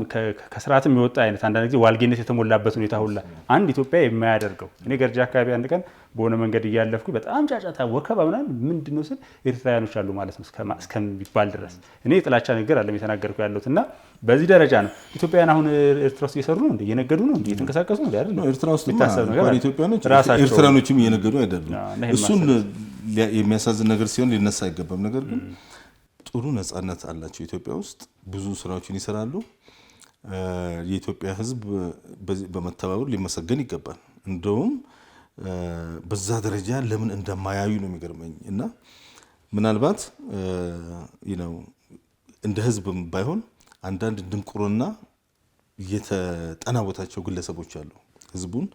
ከስርዓት የሚወጣ አይነት አንዳንድ ጊዜ ዋልጌነት የተሞላበት ሁኔታ ሁላ አንድ ኢትዮጵያ የማያደርገው እኔ ገርጂ አካባቢ አንድ ቀን በሆነ መንገድ እያለፍኩ በጣም ጫጫታ ወከባ ምናምን ምንድነው ስል ኤርትራውያኖች አሉ ማለት ነው እስከሚባል ድረስ እኔ የጥላቻ ነገር አለም የተናገርኩ ያለሁት እና በዚህ ደረጃ ነው ኢትዮጵያውያን አሁን ኤርትራ ውስጥ እየሰሩ ነው እየነገዱ ነው እየተንቀሳቀሱ ነው አይደል ነው ኤርትራ ውስጥ ኢትዮጵያኖች ኤርትራኖችም እየነገዱ አይደሉም እሱን የሚያሳዝን ነገር ሲሆን ሊነሳ አይገባም ነገር ግን ጥሩ ነፃነት አላቸው ኢትዮጵያ ውስጥ ብዙ ስራዎችን ይሰራሉ የኢትዮጵያ ህዝብ በመተባበር ሊመሰገን ይገባል እንደውም በዛ ደረጃ ለምን እንደማያዩ ነው የሚገርመኝ እና ምናልባት እንደ ህዝብም ባይሆን አንዳንድ ድንቁርና የተጠናወታቸው ግለሰቦች አሉ ህዝቡን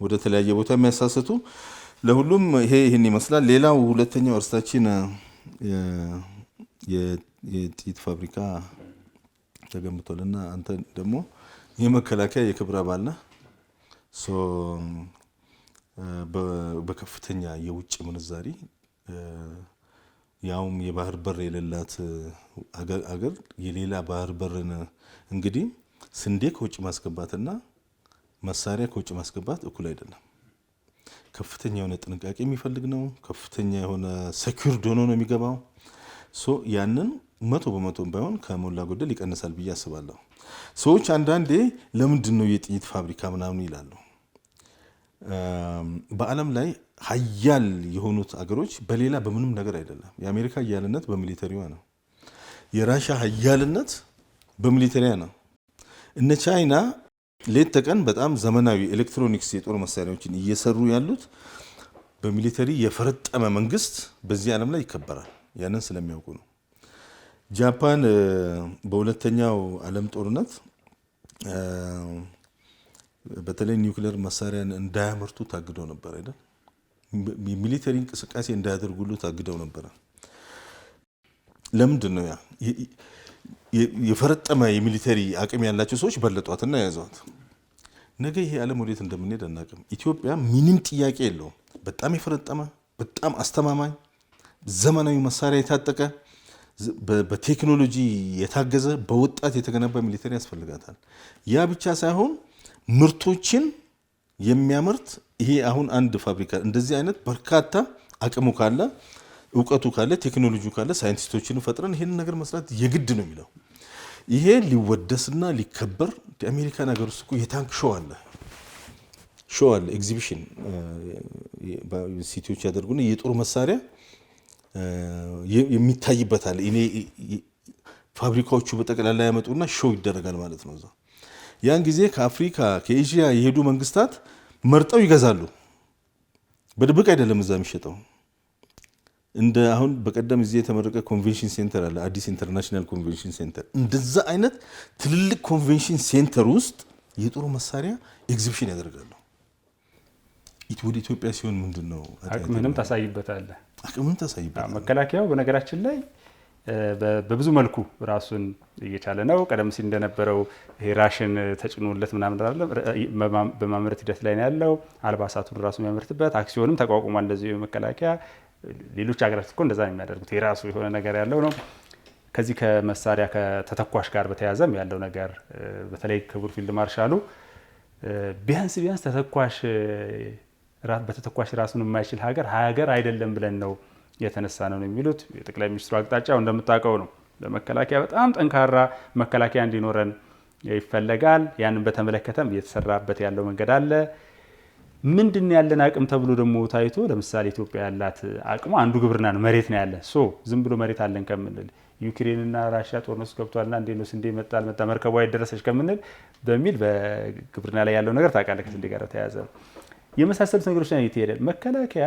ወደ ተለያየ ቦታ የሚያሳስቱ ለሁሉም ይሄን ይመስላል ሌላው ሁለተኛው እርሳችን የጥይት ፋብሪካ ተገንብቷልና አንተ ደግሞ የመከላከያ የክብረ አባል ነህ በከፍተኛ የውጭ ምንዛሪ ያውም የባህር በር የሌላት አገር የሌላ ባህር በርን እንግዲህ ስንዴ ከውጭ ማስገባትና መሳሪያ ከውጭ ማስገባት እኩል አይደለም ከፍተኛ የሆነ ጥንቃቄ የሚፈልግ ነው ከፍተኛ የሆነ ሴኩርድ ሆኖ ነው የሚገባው ያንን 100% ባይሆን ከሞላ ጎደል ይቀንሳል ብዬ አስባለሁ ሰዎች አንዳንዴ ለምንድን ነው የጥይት ፋብሪካ ምናምን ይላሉ በአለም ላይ ሀያል የሆኑት አገሮች በሌላ በምንም ነገር አይደለም የአሜሪካ ሀያልነት በሚሊተሪዋ ነው የራሻ ሀያልነት በሚሊተሪያ ነው እነ ቻይና ሌት ተቀን በጣም ዘመናዊ ኤሌክትሮኒክስ የጦር መሳሪያዎችን እየሰሩ ያሉት በሚሊተሪ የፈረጠመ መንግስት በዚህ ዓለም ላይ ይከበራል ያንን ስለሚያውቁ ነው ጃፓን በሁለተኛው ዓለም ጦርነት በተለይ ኒውክሌር መሳሪያን እንዳያመርቱ ታግደው ነበር አይደል ሚሊተሪ እንቅስቃሴ እንዳያደርጉሉ ታግደው ነበር ለምንድን ነው ያ የፈረጠመ የሚሊተሪ አቅም ያላቸው ሰዎች በለጧትና ያዟት ነገ ይሄ ዓለም ወዴት እንደምንሄድ አናውቅም ኢትዮጵያ ምንም ጥያቄ የለውም በጣም የፈረጠመ በጣም አስተማማኝ ዘመናዊ መሳሪያ የታጠቀ በቴክኖሎጂ የታገዘ በወጣት የተገነባ ሚሊተሪ ያስፈልጋታል ያ ብቻ ሳይሆን ምርቶችን የሚያመርት ይሄ አሁን አንድ ፋብሪካ እንደዚህ አይነት በርካታ አቅሙ ካለ ዕውቀቱ ካለ ቴክኖሎጂው ካለ ሳይንቲስቶችን ፈጥረን ይሄን ነገር መስራት የግድ ነው የሚለው ይሄ ሊወደስና ሊከበር አሜሪካን ሀገር ውስጥ የታንክ ሾው አለ ኤግዚቢሽን ሲቲዎች ያደርጉና የጦር መሳሪያ የሚታይበታል እኔ ፋብሪካዎቹ በጠቅላላ ያመጡና ሾው ይደረጋል ማለት ነው ያን ጊዜ ከአፍሪካ ከኤዥያ የሄዱ መንግስታት መርጠው ይገዛሉ በድብቅ አይደለም እዛ የሚሸጠው እንደ አሁን በቀደም እዚህ የተመረቀ ኮንቬንሽን ሴንተር አለ አዲስ ኢንተርናሽናል ኮንቬንሽን ሴንተር እንደዛ አይነት ትልልቅ ኮንቬንሽን ሴንተር ውስጥ የጦር መሳሪያ ኤግዚቢሽን ያደርጋሉ ወደ ኢትዮጵያ ሲሆን ምንድነው አቅምንም ታሳይበታለህ መከላከያው በነገራችን ላይ በብዙ መልኩ ራሱን እየቻለ ነው ቀደም ሲል እንደነበረው ይሄ ራሽን ተጭኖለት ምናምን አይደለም በማምረት ሂደት ላይ ነው ያለው አልባሳቱን ራሱ የሚያመርትበት አክሲዮንም ተቋቁሟል እንደዚህ የመከላከያ ሌሎች ሀገራት እኮ እንደዛ ነው የሚያደርጉት የራሱ የሆነ ነገር ያለው ነው ከዚህ ከመሳሪያ ከተተኳሽ ጋር በተያያዘም ያለው ነገር በተለይ ክቡር ፊልድ ማርሻሉ ቢያንስ ተተኳሽ በተተኳሽ ራሱን የማይችል ሀገር አይደለም ብለን ነው የተነሳ ነው የሚሉት የጠቅላይ ሚኒስትሩ አቅጣጫው እንደምታውቀው ነው ለመከላከያ በጣም ጠንካራ መከላከያ እንዲኖረን ይፈለጋል ያንን በተመለከተም እየተሰራበት ያለው መንገድ አለ ምንድን ያለን አቅም ተብሎ ደግሞ ታይቶ ለምሳሌ ኢትዮጵያ ያላት አቅሙ አንዱ ግብርና ነው መሬት ነው ያለን ዝም ብሎ መሬት አለን ከምንል ዩክሬንና ራሽያ ጦርነት ውስጥ ገብቷልና እንዴት ነው ስንዴ መጣ መርከቧ አይደረሰች ከምንል በሚል በግብርና ላይ ያለው ነገር ታውቃለህ ከስንዴ ጋር ተያያዘ የመሳሰሉት ነገሮች ላይ ይተያያል መከላከያ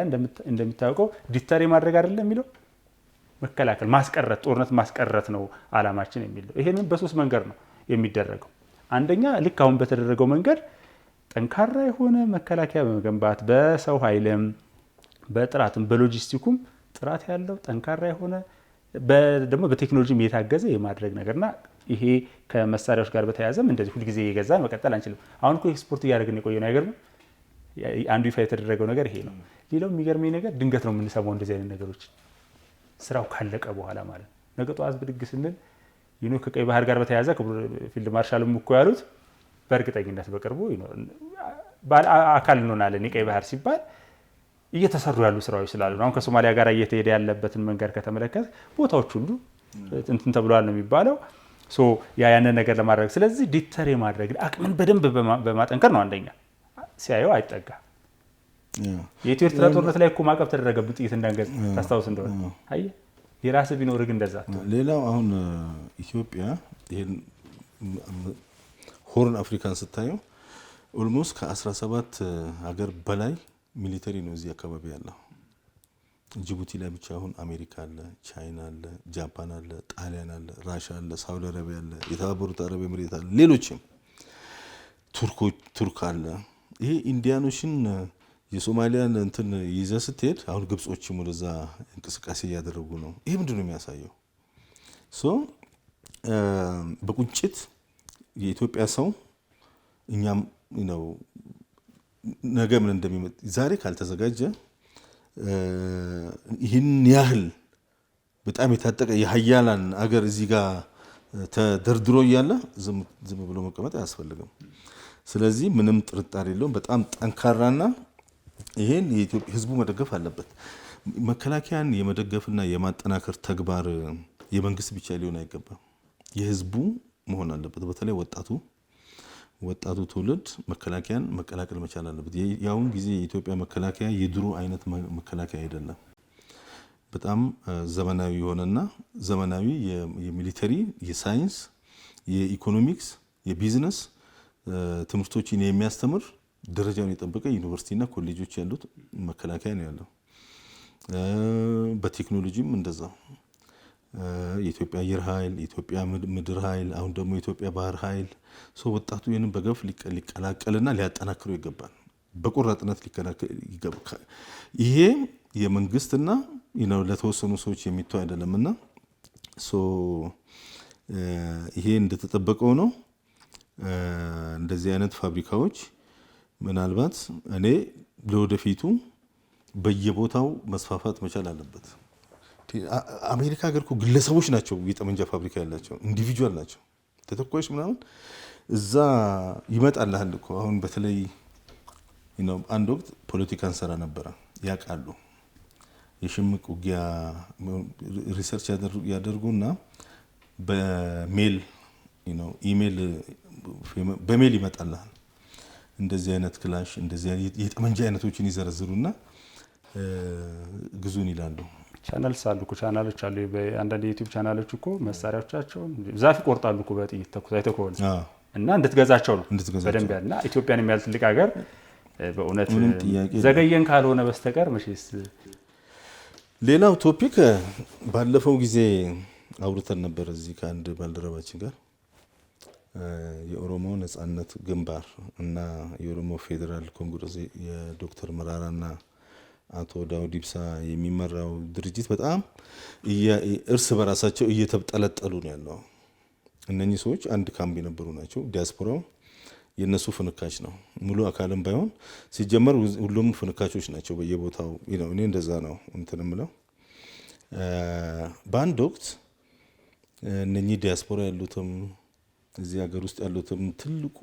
እንደምታውቀው ዲተር ማድረግ አይደለም የሚለው መከላከል ማስቀረት ጦርነት ማስቀረት ነው አላማችን የሚለው ይሄንን በሶስት መንገድ ነው የሚደረገው። አንደኛ ልክ አሁን በተደረገው መንገድ ጠንካራ የሆነ መከላከያ በመገንባት በሰው ኃይልም በጥራትም በሎጂስቲኩም ጥራት ያለው ጠንካራ የሆነ ደግሞ በቴክኖሎጂም የታገዘ የማድረግ ነገርና ይሄ ከመሳሪያዎች ጋር በተያያዘም እንደዚህ ሁልጊዜ እየገዛን መቀጠል አንችልም። አሁን እኮ ኤክስፖርት እያደረግን የቆየው ነገር ነው። አንዱ ይፋ የተደረገው ነገር ይሄ ነው። ሌላው የሚገርመኝ ነገር ድንገት ነው የምንሰማው እንደዚህ አይነት ነገሮች ስራው ካለቀ በኋላ ማለት ነው። ነገ ጠዋት ብድግ ስንል ከቀይ ባህር ጋር በተያያዘ ፊልድ ማርሻልም እኮ ያሉት በእርግጠኝነት በቅርቡ አካል እንሆናለን የቀይ ባህር ሲባል እየተሰሩ ያሉ ስራዎች ስላሉ ነው። አሁን ከሶማሊያ ጋር እየተሄደ ያለበትን መንገድ ከተመለከተ ቦታዎች ሁሉ እንትን ተብሏል ነው የሚባለው። ያንን ነገር ለማድረግ ስለዚህ ዲተር የማድረግ አቅምን በደንብ በማጠንከር ነው። አንደኛ ሲያየው አይጠጋ። የኢትዮ ኤርትራ ጦርነት ላይ እኮ ማዕቀብ ተደረገብን ጥይት እንዳንገዛ ታስታውስ እንደሆነ አየህ። የራስህ ቢኖር ግን እንደዛ። ሌላው አሁን ኢትዮጵያ ይሄን ሆርን አፍሪካን ስታየው ኦልሞስት ከ17 ሀገር በላይ ሚሊተሪ ነው እዚህ አካባቢ ያለው። ጅቡቲ ላይ ብቻ አሁን አሜሪካ አለ፣ ቻይና አለ፣ ጃፓን አለ፣ ጣሊያን አለ፣ ራሻ አለ፣ ሳውዲ አረቢያ አለ፣ የተባበሩት አረብ ኤምሬት አለ፣ ሌሎችም ቱርክ አለ። ይሄ ኢንዲያኖችን የሶማሊያን እንትን ይዘ ስትሄድ አሁን ግብጾችም ወደዛ እንቅስቃሴ እያደረጉ ነው። ይሄ ምንድን ነው የሚያሳየው? በቁጭት የኢትዮጵያ ሰው እኛም ነው ነገ ምን እንደሚመጣ ዛሬ ካልተዘጋጀ ይህን ያህል በጣም የታጠቀ የሀያላን አገር እዚህ ጋር ተደርድሮ እያለ ዝም ብሎ መቀመጥ አያስፈልግም። ስለዚህ ምንም ጥርጣሬ የለውም በጣም ጠንካራና ይሄን የኢትዮጵያ ሕዝቡ መደገፍ አለበት። መከላከያን የመደገፍና የማጠናከር ተግባር የመንግስት ብቻ ሊሆን አይገባም፣ የሕዝቡ መሆን አለበት። በተለይ ወጣቱ ትውልድ መከላከያን መቀላቀል መቻል አለበት። ያውን ጊዜ የኢትዮጵያ መከላከያ የድሮ አይነት መከላከያ አይደለም። በጣም ዘመናዊ የሆነና ዘመናዊ የሚሊተሪ፣ የሳይንስ፣ የኢኮኖሚክስ፣ የቢዝነስ ትምህርቶችን የሚያስተምር ደረጃውን የጠበቀ ዩኒቨርሲቲና ኮሌጆች ያሉት መከላከያ ነው ያለው። በቴክኖሎጂም እንደዛው የኢትዮጵያ አየር ኃይል፣ የኢትዮጵያ ምድር ኃይል፣ አሁን ደግሞ የኢትዮጵያ ባህር ኃይል ወጣቱ ይህንን በገፍ ሊቀላቀልና ሊያጠናክረው ይገባል። በቆራጥነት ሊቀላቀል ይገባል። ይሄ የመንግስትና ለተወሰኑ ሰዎች የሚተው አይደለምና ይሄ እንደተጠበቀው ነው። እንደዚህ አይነት ፋብሪካዎች ምናልባት እኔ ለወደፊቱ በየቦታው መስፋፋት መቻል አለበት። አሜሪካ ሀገር እኮ ግለሰቦች ናቸው የጠመንጃ ፋብሪካ ያላቸው፣ ኢንዲቪጁዋል ናቸው ተተኳሽ ምናምን እዛ ይመጣልሃል እኮ። አሁን በተለይ አንድ ወቅት ፖለቲካ እንሰራ ነበረ ያውቃሉ። የሽምቅ ውጊያ ሪሰርች ያደርጉና በሜል በሜል ይመጣልሃል እንደዚህ አይነት ክላሽ እንደዚህ አይነት የጠመንጃ አይነቶችን ይዘረዝሩና ግዙን ይላሉ። ቻናልስ አሉ እኮ ቻናሎች አሉ። አንዳንድ የዩቲዩብ ቻናሎች እኮ መሳሪያዎቻቸውን ዛፍ ይቆርጣሉ እኮ በጥይት ተኩሳይተው ከሆነ እና እንድትገዛቸው ነው በደንብ ያልና ኢትዮጵያን የሚያህል ትልቅ ሀገር በእውነት ዘገየን ካልሆነ በስተቀር መቼስ። ሌላው ቶፒክ ባለፈው ጊዜ አውርተን ነበር እዚህ ከአንድ ባልደረባችን ጋር የኦሮሞ ነጻነት ግንባር እና የኦሮሞ ፌዴራል ኮንግረስ የዶክተር መራራና አቶ ዳውድ ኢብሳ የሚመራው ድርጅት በጣም እርስ በራሳቸው እየተጠለጠሉ ነው ያለው። እነኚህ ሰዎች አንድ ካምፕ የነበሩ ናቸው። ዲያስፖራው የነሱ ፍንካች ነው፣ ሙሉ አካልም ባይሆን ሲጀመር ሁሉም ፍንካቾች ናቸው በየቦታው። እኔ እንደዛ ነው እንትን የምለው። በአንድ ወቅት እነኚህ ዲያስፖራ ያሉትም እዚህ ሀገር ውስጥ ያሉትም ትልቁ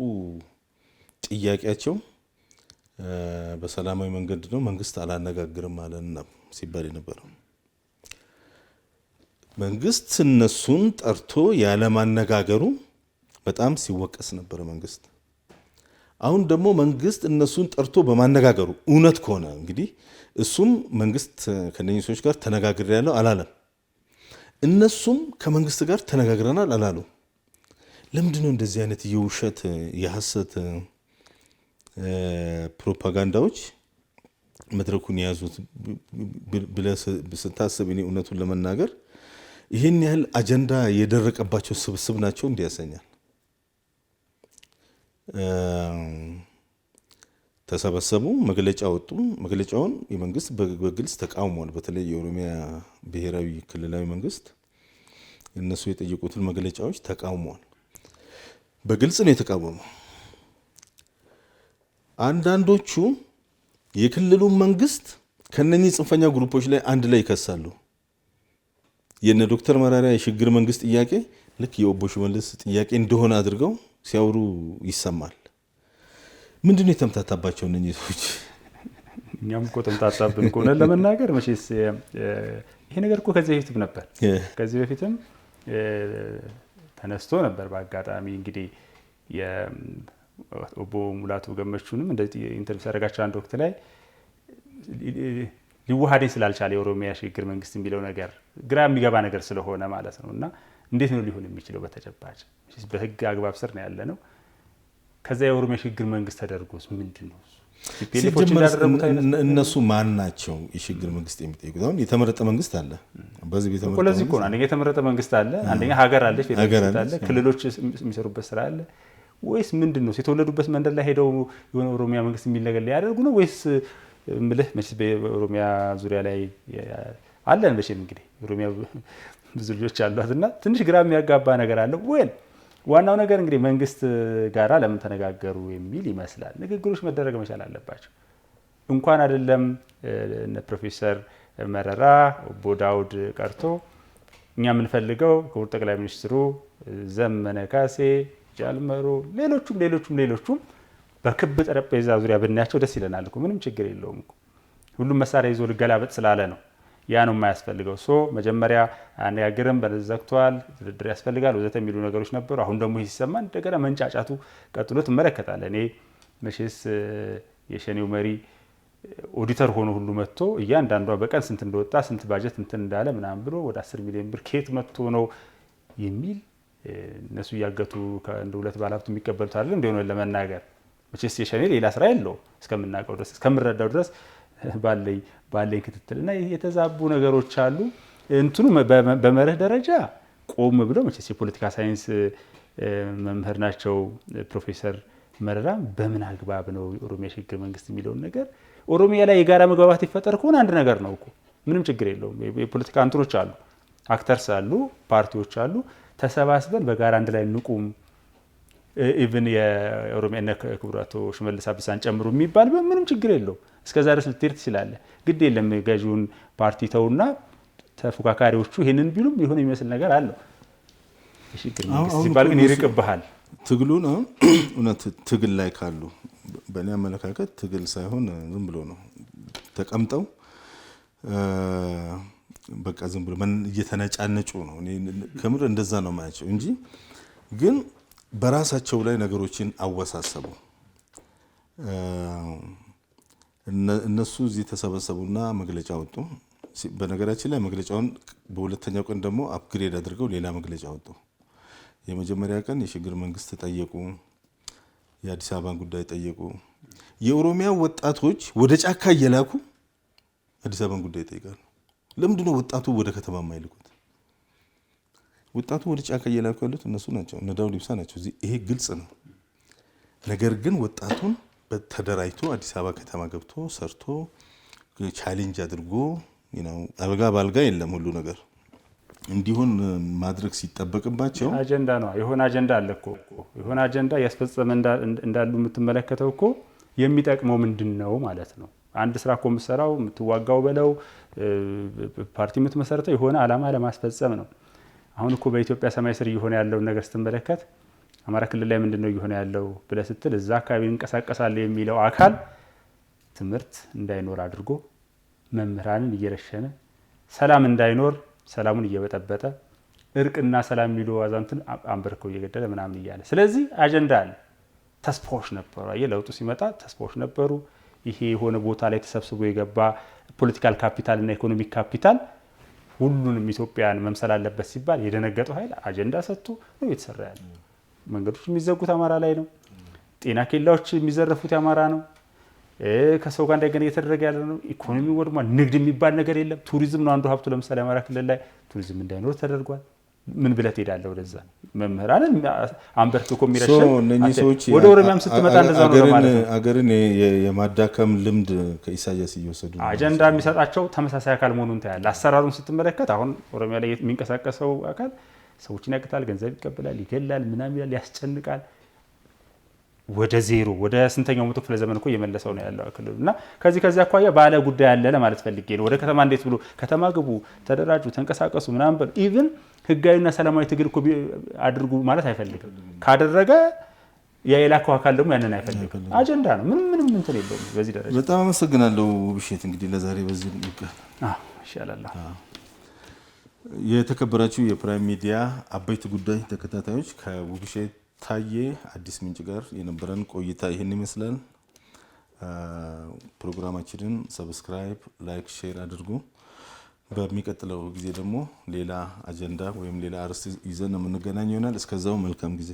ጥያቄያቸው በሰላማዊ መንገድ ነው። መንግስት አላነጋግርም አለና ሲባል የነበረው መንግስት እነሱን ጠርቶ ያለማነጋገሩ በጣም ሲወቀስ ነበረ መንግስት። አሁን ደግሞ መንግስት እነሱን ጠርቶ በማነጋገሩ እውነት ከሆነ እንግዲህ እሱም መንግስት ከነኚህ ሰዎች ጋር ተነጋግሬያለሁ አላለም፣ እነሱም ከመንግስት ጋር ተነጋግረናል አላሉ። ለምንድነው እንደዚህ አይነት የውሸት የሐሰት ፕሮፓጋንዳዎች መድረኩን የያዙት ብለህ ስታስብ እኔ እውነቱን ለመናገር ይህን ያህል አጀንዳ የደረቀባቸው ስብስብ ናቸው እንዲያሰኛል። ተሰበሰቡ፣ መግለጫ ወጡ። መግለጫውን የመንግስት በግልጽ ተቃውሟል። በተለይ የኦሮሚያ ብሔራዊ ክልላዊ መንግስት እነሱ የጠየቁትን መግለጫዎች ተቃውሟል። በግልጽ ነው የተቃወመው። አንዳንዶቹ የክልሉን መንግስት ከነኚህ ጽንፈኛ ግሩፖች ላይ አንድ ላይ ይከሳሉ። የነ ዶክተር መራራ የሽግግር መንግስት ጥያቄ ልክ የኦቦ ሽመልስ ጥያቄ እንደሆነ አድርገው ሲያወሩ ይሰማል። ምንድነው የተምታታባቸው እነኚህ ሰዎች? እኛም እኮ ተምታታብን ከሆነ ለመናገር መቼስ ይሄ ነገር እኮ ከዚህ በፊትም ነበር። ከዚህ በፊትም ተነስቶ ነበር። በአጋጣሚ እንግዲህ የኦቦ ሙላቱ ገመቹንም እንደዚህ ኢንተርቪው ሲያደርጋቸው አንድ ወቅት ላይ ሊዋሃደኝ ስላልቻለ የኦሮሚያ ሽግግር መንግስት የሚለው ነገር ግራ የሚገባ ነገር ስለሆነ ማለት ነው። እና እንዴት ነው ሊሆን የሚችለው? በተጨባጭ በህግ አግባብ ስር ነው ያለ ነው። ከዛ የኦሮሚያ ሽግግር መንግስት ተደርጎስ ምንድን ነው? እነሱ ማን ናቸው የሽግግር መንግስት የሚጠይቁት? አሁን የተመረጠ መንግስት አለ። በዚህ ለዚህ እኮ ነው አንደኛ የተመረጠ መንግስት አለ፣ አንደኛ ሀገር አለ፣ ፌዴራል አለ፣ ክልሎች የሚሰሩበት ስራ አለ። ወይስ ምንድን ነው? የተወለዱበት መንደር ላይ ሄደው የሆነ ኦሮሚያ መንግስት የሚል ነገር ሊያደርጉ ነው? ወይስ ምልህ መቼስ በኦሮሚያ ዙሪያ ላይ አለን መቼም እንግዲህ ኦሮሚያ ብዙ ልጆች አሏትና ትንሽ ግራ የሚያጋባ ነገር አለ ወይ? ዋናው ነገር እንግዲህ መንግስት ጋራ ለምን ተነጋገሩ የሚል ይመስላል። ንግግሮች መደረግ መቻል አለባቸው። እንኳን አይደለም እነ ፕሮፌሰር መረራ ኦቦ ዳውድ ቀርቶ እኛ የምንፈልገው ክቡር ጠቅላይ ሚኒስትሩ ዘመነ ካሴ፣ ጃልመሮ፣ ሌሎቹም በክብ ጠረጴዛ ዙሪያ ብናያቸው ደስ ይለናል እኮ ምንም ችግር የለውም እኮ። ሁሉም መሳሪያ ይዞ ልገላበጥ ስላለ ነው። ያ ነው የማያስፈልገው። መጀመሪያ አነጋግረን በዘግቷል፣ ድርድር ያስፈልጋል ወዘተ የሚሉ ነገሮች ነበሩ። አሁን ደግሞ ይህ ሲሰማ እንደገና መንጫጫቱ ቀጥሎ ትመለከታለህ። እኔ መቼስ የሸኔው መሪ ኦዲተር ሆኖ ሁሉ መጥቶ እያንዳንዷ በቀን ስንት እንደወጣ ስንት ባጀት እንትን እንዳለ ምናምን ብሎ ወደ 10 ሚሊዮን ብር ከየት መጥቶ ነው የሚል እነሱ እያገቱ ከአንድ ሁለት ባለሀብት የሚቀበሉት አይደለም እንደሆነ ለመናገር መቼስ የሸኔ ሌላ ስራ የለውም እስከምናውቀው ድረስ እስከምረዳው ድረስ ባለኝ ክትትል እና የተዛቡ ነገሮች አሉ። እንትኑ በመርህ ደረጃ ቆም ብለው መቼስ የፖለቲካ ሳይንስ መምህር ናቸው ፕሮፌሰር መረራ በምን አግባብ ነው የኦሮሚያ ሽግግር መንግስት የሚለውን ነገር ኦሮሚያ ላይ የጋራ መግባባት ይፈጠር ከሆነ አንድ ነገር ነው እኮ ምንም ችግር የለውም። የፖለቲካ እንትኖች አሉ፣ አክተርስ አሉ፣ ፓርቲዎች አሉ። ተሰባስበን በጋራ አንድ ላይ እንቁም ኢቭን የኦሮሚያ እና ክቡር አቶ ሽመልስ አብዲሳን ጨምሮ የሚባል ምንም ችግር የለውም። እስከዛ ድረስ ልትሄድ ትችላለህ። ግድ የለም ገዢውን ፓርቲ ተውና ተፎካካሪዎቹ ይሄንን ቢሉም የሆነ የሚመስል ነገር አለው። የሽግግር መንግስት ሲባል ግን ይርቅብሃል። ትግሉን አሁን እውነት ትግል ላይ ካሉ በእኔ አመለካከት ትግል ሳይሆን ዝም ብሎ ነው ተቀምጠው በቃ ዝም ብሎ እየተነጫነጩ ነው። እኔ ከምር እንደዛ ነው ማያቸው እንጂ ግን በራሳቸው ላይ ነገሮችን አወሳሰቡ። እነሱ እዚህ ተሰበሰቡና መግለጫ ወጡ። በነገራችን ላይ መግለጫውን በሁለተኛው ቀን ደግሞ አፕግሬድ አድርገው ሌላ መግለጫ ወጡ። የመጀመሪያ ቀን የሽግግር መንግስት ጠየቁ፣ የአዲስ አበባን ጉዳይ ጠየቁ። የኦሮሚያ ወጣቶች ወደ ጫካ እየላኩ አዲስ አበባን ጉዳይ ይጠይቃሉ። ለምንድነው ወጣቱ ወደ ከተማ የማይልኩት? ወጣቱ ወደ ጫካ እየላኩ ያሉት እነሱ ናቸው፣ እነ ዳውድ ኢብሳ ናቸው። ይሄ ግልጽ ነው። ነገር ግን ወጣቱን ተደራጅቶ አዲስ አበባ ከተማ ገብቶ ሰርቶ ቻሌንጅ አድርጎ አልጋ ባልጋ የለም ሁሉ ነገር እንዲሆን ማድረግ ሲጠበቅባቸው አጀንዳ ነው። የሆነ አጀንዳ አለ እኮ የሆነ አጀንዳ ያስፈጸመ እንዳሉ የምትመለከተው እኮ የሚጠቅመው ምንድነው ማለት ነው። አንድ ስራ እኮ የምትሰራው የምትዋጋው በለው ፓርቲ የምትመሰረተው የሆነ አላማ ለማስፈጸም ነው። አሁን እኮ በኢትዮጵያ ሰማይ ስር እየሆነ ያለውን ነገር ስትመለከት አማራ ክልል ላይ ምንድነው እየሆነ ያለው ብለህ ስትል እዛ አካባቢ እንቀሳቀሳል የሚለው አካል ትምህርት እንዳይኖር አድርጎ መምህራንን እየረሸነ ሰላም እንዳይኖር ሰላሙን እየበጠበጠ እርቅና ሰላም የሚሉ አዛንትን አንበርከው እየገደለ ምናምን እያለ ስለዚህ አጀንዳ አለ። ተስፋዎች ነበሩ። ለውጡ ሲመጣ ተስፋዎች ነበሩ። ይሄ የሆነ ቦታ ላይ ተሰብስቦ የገባ ፖለቲካል ካፒታል እና ኢኮኖሚክ ካፒታል ሁሉንም ኢትዮጵያን መምሰል አለበት ሲባል የደነገጠው ኃይል አጀንዳ ሰጥቶ ነው የተሰራ ያለው። መንገዶች የሚዘጉት አማራ ላይ ነው። ጤና ኬላዎች የሚዘረፉት አማራ ነው። ከሰው ጋር እንዳይገናኝ እየተደረገ ያለ ነው። ኢኮኖሚ ወድሟል። ንግድ የሚባል ነገር የለም። ቱሪዝም ነው አንዱ ሀብቱ። ለምሳሌ አማራ ክልል ላይ ቱሪዝም እንዳይኖር ተደርጓል። ምን ብለህ ትሄዳለህ ወደዛ? መምህራንን አንበርክኮ የሚረሸን እነኚህ ሰዎች ወደ ኦሮሚያም ስትመጣ እንደዛ ነው ማለት ነው። አገርን የማዳከም ልምድ ከኢሳያስ እየወሰዱ ነው። አጀንዳ የሚሰጣቸው ተመሳሳይ አካል መሆኑን ታያለህ። አሰራሩን ስትመለከት አሁን ኦሮሚያ ላይ የሚንቀሳቀሰው አካል ሰዎችን ያቅታል፣ ገንዘብ ይቀበላል፣ ይገላል፣ ምናምን ይላል፣ ያስጨንቃል። ወደ ዜሮ ወደ ስንተኛው መቶ ክፍለ ዘመን እኮ እየመለሰው ነው ያለው ክልሉ እና ከዚህ አኳያ ባለ ጉዳይ አለ ለማለት ፈልጌ ነው። ወደ ከተማ እንዴት ብሎ ከተማ ግቡ፣ ተደራጁ፣ ተንቀሳቀሱ ምናምን በል ኢቭን ህጋዊና ሰላማዊ ትግል እኮ አድርጉ ማለት አይፈልግም። ካደረገ የላከው አካል ደግሞ ያንን አይፈልግም። አጀንዳ ነው። ምንም እንትን የለውም በዚህ ደረጃ። በጣም አመሰግናለሁ ውብሸት። እንግዲህ ለዛሬ በዚህ ይሻላል። የተከበራችሁ የፕራይም ሚዲያ አበይት ጉዳይ ተከታታዮች ከውብሸት ታዬ አዲስ ምንጭ ጋር የነበረን ቆይታ ይህን ይመስላል። ፕሮግራማችንን ሰብስክራይብ፣ ላይክ፣ ሼር አድርጉ። በሚቀጥለው ጊዜ ደግሞ ሌላ አጀንዳ ወይም ሌላ አርዕስት ይዘን የምንገናኝ ይሆናል። እስከዛው መልካም ጊዜ